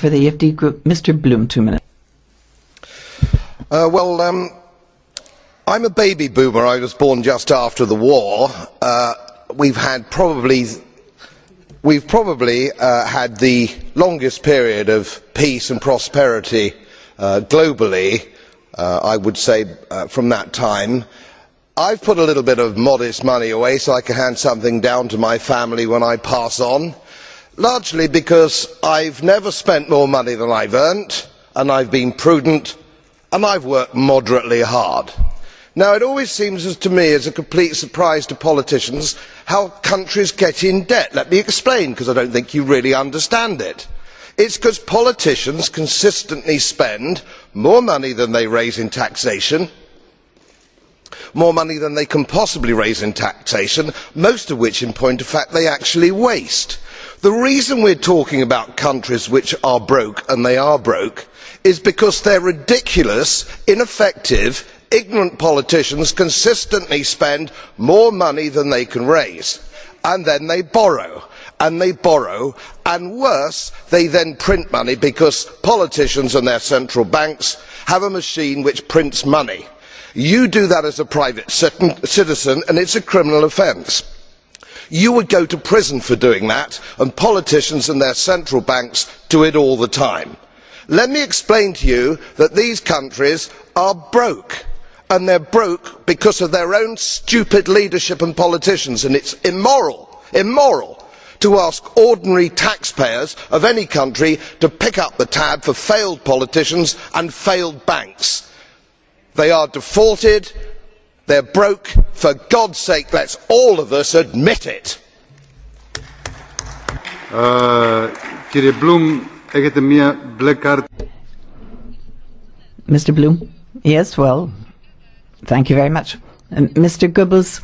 For the EFD Group, Mr. Bloom, 2 minutes. I'm a baby boomer. I was born just after the war. We've probably had the longest period of peace and prosperity globally, I would say, from that time. I've put a little bit of modest money away so I can hand something down to my family when I pass on, largely because I've never spent more money than I've earned, and I've been prudent, and I've worked moderately hard. Now, it always seems to me as a complete surprise to politicians how countries get in debt. Let me explain, because I don't think you really understand it. It's because politicians consistently spend more money than they raise in taxation, more money than they can possibly raise in taxation, most of which, in point of fact, they actually waste. The reason we're talking about countries which are broke, and they are broke, is because their ridiculous, ineffective, ignorant politicians consistently spend more money than they can raise, and then they borrow, and worse, they then print money because politicians and their central banks have a machine which prints money. You do that as a private citizen and it's a criminal offence. You would go to prison for doing that, and politicians and their central banks do it all the time. Let me explain to you that these countries are broke, and they're broke because of their own stupid leadership and politicians, and it's immoral to ask ordinary taxpayers of any country to pick up the tab for failed politicians and failed banks. They are defaulted, they're broke. For God's sake, let's all of us admit it. Mr. Bloom? Yes, well, thank you very much. Mr. Goebbels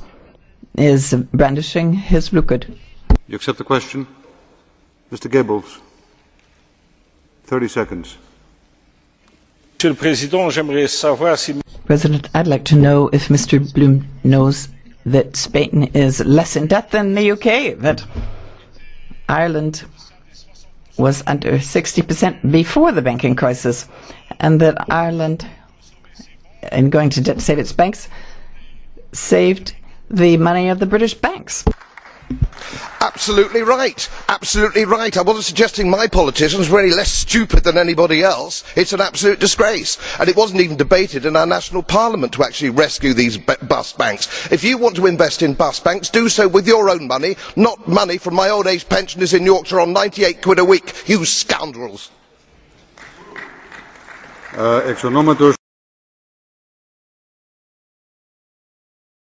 is brandishing his blue card. You accept the question? Mr. Goebbels, 30 seconds. President, I'd like to know if Mr. Bloom knows that Spain is less in debt than the UK, that Ireland was under 60% before the banking crisis, and that Ireland, in going to debt to save its banks, saved the money of the British banks. Absolutely right. Absolutely right. I wasn't suggesting my politicians were any less stupid than anybody else. It's an absolute disgrace. And it wasn't even debated in our national parliament to actually rescue these bust banks. If you want to invest in bust banks, do so with your own money, not money from my old age pensioners in Yorkshire on 98 quid a week. You scoundrels.